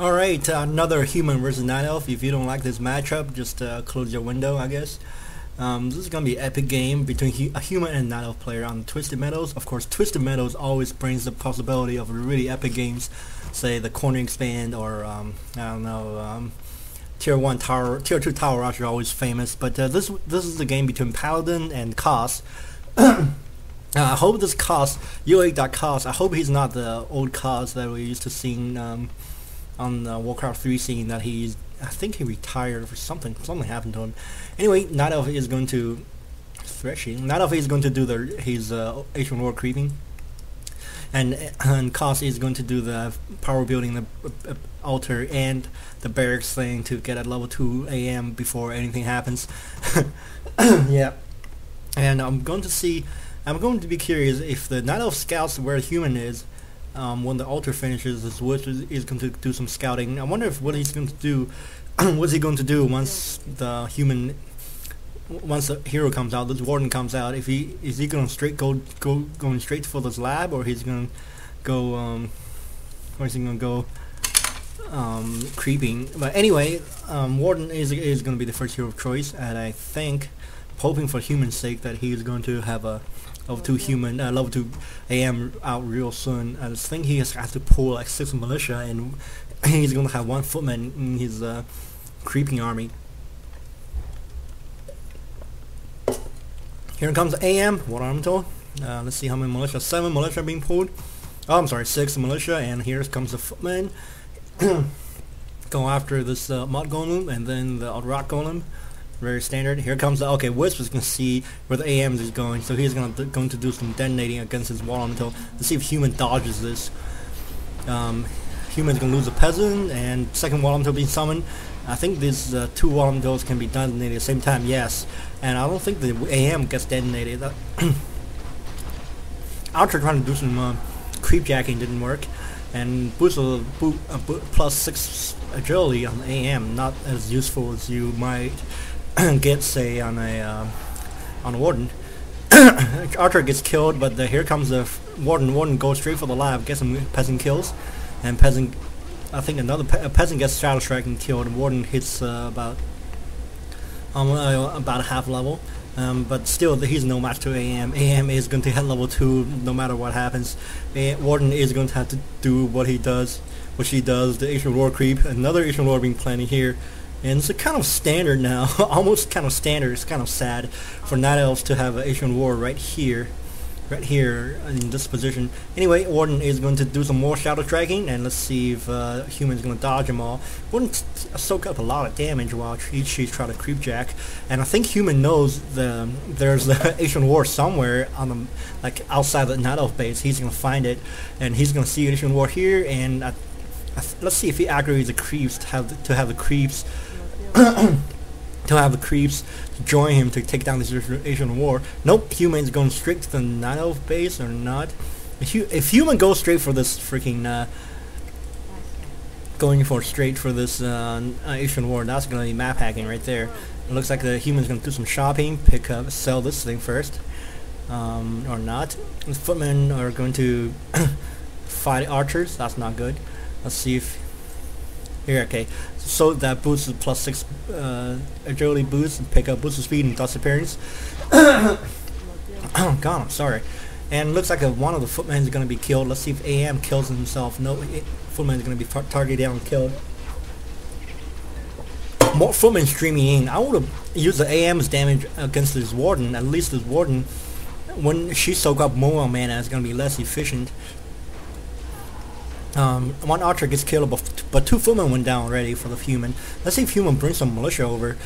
Alright, another human versus night elf. If you don't like this matchup, just close your window, I guess. This is going to be an epic game between a human and night elf player on Twisted Meadows. Of course, Twisted Meadows always brings the possibility of really epic games, say the corner expand or, I don't know, Tier 1 tower, Tier 2 tower rush are always famous. But this is the game between Paladyn and Kas. I hope this Kas, ua.Kas, I hope he's not the old Kas that we used to seeing on the Warcraft 3 scene that I think he retired or something happened to him. Anyway, Night Elf is going to Night Elf is going to do his H1 War creeping, and Kas is going to do the power building, the altar and the barracks thing to get at level 2 AM before anything happens. Yeah, and I'm going to be curious if the Night Elf scouts where the human is. When the altar finishes, his witch is going to do some scouting. I wonder what he's going to do. What's he going to do once the hero comes out, this Warden comes out? Is he going to going straight for this lab, or he's going to go or is he going to go creeping? But anyway, Warden is going to be the first hero of choice, and I think, hoping for human's sake, that he is going to have a level 2 AM out real soon. I just think he has to pull like 6 militia, and he's gonna have 1 footman in his creeping army. Here comes AM, what I'm told. Let's see how many militia. 7 militia being pulled. Oh, I'm sorry, 6 militia, and here comes the footman. Go after this mud golem and then the rock golem. Very standard. Here comes the Wisp is gonna see where the AMs is going, so he's going to do some detonating against his wall elemental. Let's see if human dodges this. Human's gonna lose a peasant, and second wall elemental being summoned. I think these 2 wall elementals can be detonated at the same time. Yes, and I don't think the AM gets detonated. Archer trying to do some creep jacking didn't work, and boost plus 6 agility on the AM, not as useful as you might get, say, on a Warden. Archer gets killed, but here comes the Warden. Warden goes straight for the lab, gets some peasant kills, and peasant. I think a peasant gets shadow strike and killed. Warden hits about half level, but still he's no match to AM. AM is going to hit level 2 no matter what happens. Warden is going to have to do what she does. The H1 War creep. Another H1 War being planted here. And it's a kind of standard now, almost kind of standard. It's kind of sad for Night Elves to have an H1 War right here in this position. Anyway, Warden is going to do some more shadow striking, and let's see if human's going to dodge them all. Warden soak up a lot of damage while she's trying to creep jack, and I think human knows there's the H1 War somewhere on the outside the Night Elf base. He's going to find it, and he's going to see H1 War here, and let's see if he aggroes the creeps to have the creeps. To have the creeps join him to take down this H1 War. Nope, human's going straight to the Night Elf base or not. If human goes straight for this freaking straight for this H1 War, that's going to be map hacking right there. It looks like the human's going to do some shopping, sell this thing first, or not. The footmen are going to fight archers. That's not good. Let's see if here. Okay, so that boosts plus 6 agility boost, and pick up boost of speed and dust appearance. Oh god, I'm sorry. And looks like one of the footmen is going to be killed. Let's see if AM kills himself. No, footman is going to be targeted down and killed. More footmen streaming in. I would have used the AM's damage against this Warden. At least this Warden, when she soak up more mana, is going to be less efficient. 1 archer gets killed, but 2 footmen went down already for the human. Let's see if human brings some militia over.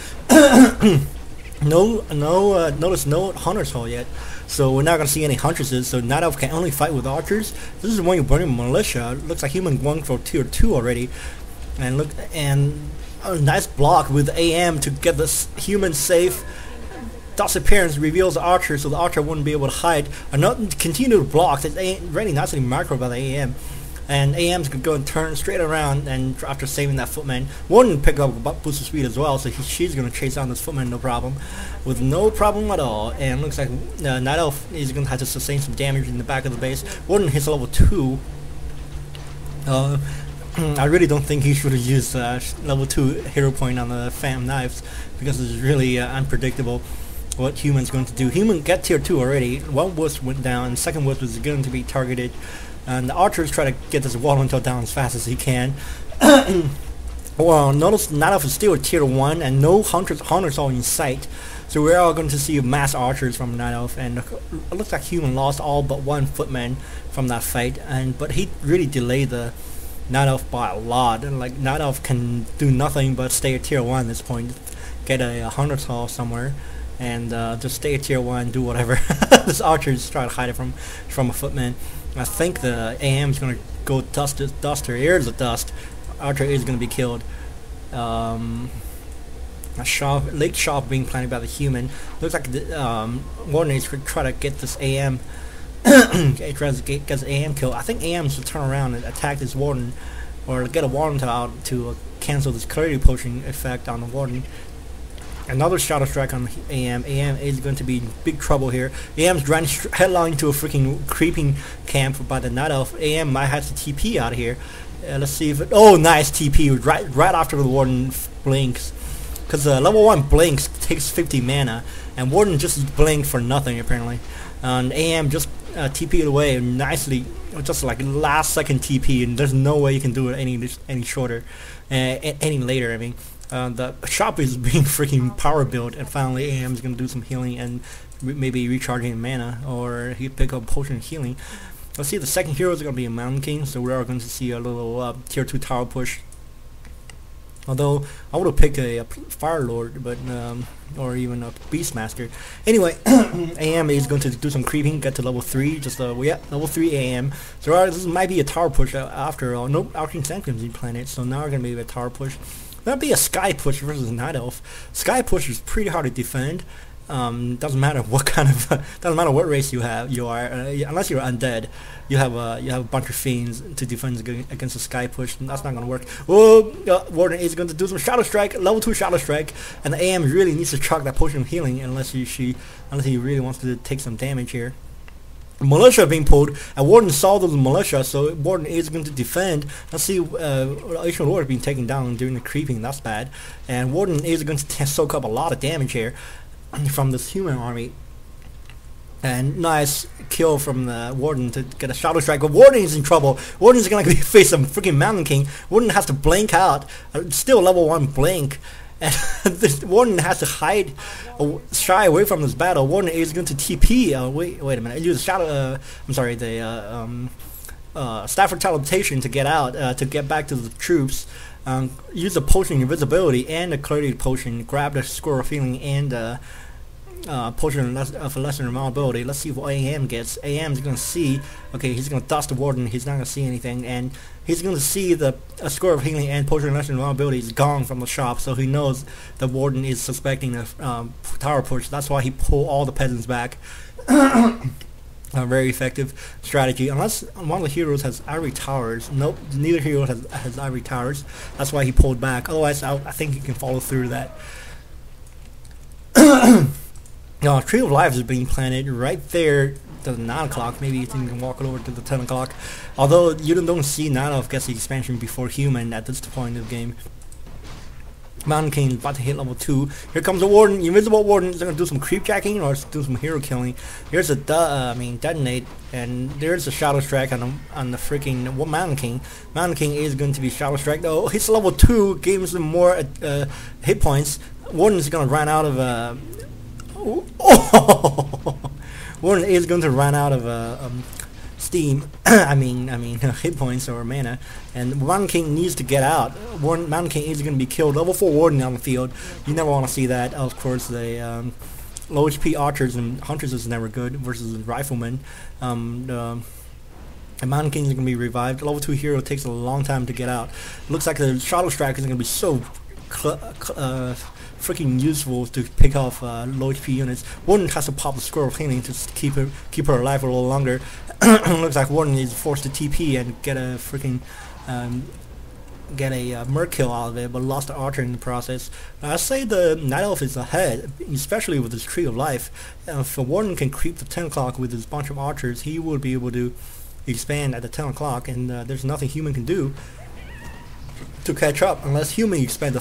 Notice no hunters hole yet, so we're not gonna see any huntresses. So Night Elf can only fight with archers. This is when you bring militia. Looks like human going for Tier 2 already, and a nice block with AM to get this human safe. Dust appearance reveals the archer, so the archer wouldn't be able to hide. Another continue to block. It's really nicely macro by the AM. And AM's gonna go and turn straight around, and after saving that footman, Warden pick up a boost of speed as well, so she's gonna chase down this footman no problem at all. And looks like Night Elf is gonna have to sustain some damage in the back of the base. Warden hits level 2. I really don't think he should have used level 2 hero point on the Phantom Knives, because it's really unpredictable what human's going to do. Human get tier 2 already. One wisp went down, and second wisp is going to be targeted, and the archers try to get this Warden down as fast as he can. Well, notice Night Elf is still at tier 1 and no hunters are in sight. So we're all going to see mass archers from Night Elf, and it looks like human lost all but one footman from that fight, but he really delayed the Night Elf by a lot. And like Night Elf can do nothing but stay at tier 1 at this point, get a hunter's hall somewhere, and just stay at tier 1 and do whatever. This archer is trying to hide it from a footman. I think the AM is going to go duster. Here's the dust. Archer is going to be killed. A late shop being planted by the human. Looks like the Warden is try to get this AM. Tries to get the AM kill. I think AM should turn around and attack this Warden, or get a Warden out to cancel this clarity potion effect on the Warden. Another Shadow Strike on AM. AM is going to be in big trouble here. AM's running headlong into a freaking creeping camp by the Night Elf. AM might have to TP out of here. Let's see if it... Oh, nice TP right after the Warden blinks. Because level 1 blinks takes 50 mana, and Warden just blinked for nothing apparently. And AM just TP'd away nicely, just like last second TP, and there's no way you can do it any shorter, any later. I mean, the shop is being freaking power built, and finally AM is going to do some healing and maybe recharging mana, or he pick up potion healing. Let's see, the second hero is going to be a Mountain King, so we are going to see a little tier 2 tower push. Although I would have picked a Fire Lord, but or even a Beastmaster. Anyway, AM is going to do some creeping, get to level 3. Just yeah, level 3 AM. So this might be a tower push after all. Nope, Arcane Sanctum's in planet, so now we're going to be a tower push. That'd be a Sky push versus Night Elf. Sky push is pretty hard to defend. Doesn't matter what kind of doesn't matter what race you are, unless you're undead. You have a bunch of fiends to defend against a Sky push, and that's not gonna work. Oh, Warden is going to do some Shadow Strike, level 2 Shadow Strike, and the AM really needs to chuck that potion of healing unless he really wants to take some damage here. Militia being pulled, and Warden saw those militia, so Warden is going to defend. Let's see, Ancient Lord being taken down during the creeping. That's bad, and Warden is going to soak up a lot of damage here from this human army. And nice kill from the Warden to get a Shadow Strike, but Warden is in trouble. Warden is going to face some freaking Mountain King. Warden has to blink out, still level 1 blink, and this Warden has to hide, shy away from this battle. Warden is going to TP. Wait a minute. Use Shadow. I'm sorry. The Stafford teleportation to get out, to get back to the troops. Use the potion invisibility and the clarity potion. Grab the Scroll of Healing and potion of lesser invulnerability. Let's see what AM gets. AM is going to see. Okay, he's going to dust the Warden. He's not going to see anything, and he's going to see the Scroll of Healing and potion of lesser invulnerability is gone from the shop. So he knows the Warden is suspecting a tower push. That's why he pulled all the peasants back. A very effective strategy, unless one of the heroes has ivory towers. Nope, neither hero has ivory towers. That's why he pulled back. Otherwise, I think he can follow through that. Now, Tree of Life is being planted right there to the 9 o'clock. Maybe you can walk it over to the 10 o'clock. Although you don't see Night Elf gets the expansion before human at this point of the game. Mountain King is about to hit level 2. Here comes the Warden, invisible Warden. Is going to do some creep jacking or do some hero killing. Here's a detonate, and there's a Shadow Strike on the freaking Mountain King. Mountain King is going to be Shadow Strike. Oh, hits level 2, gives him more hit points. Warden is going to run out of Warden is going to run out of steam. I mean hit points or mana, and Mountain King needs to get out. Mountain King is going to be killed. Level 4 Warden on the field. You never want to see that. Of course, the low HP archers and hunters is never good versus riflemen. And Mountain King is going to be revived. Level 2 hero takes a long time to get out. Looks like the Shadow Strike is going to be so freaking useful to pick off low HP units. Warden has to pop the Scroll of Healing to keep her alive a little longer. Looks like Warden is forced to TP and get a freaking merc kill out of it, but lost the archer in the process. I say the Night Elf is ahead, especially with his Tree of Life. If Warden can creep to 10 o'clock with his bunch of archers, he will be able to expand at the 10 o'clock, and there's nothing human can do. to catch up unless human expand the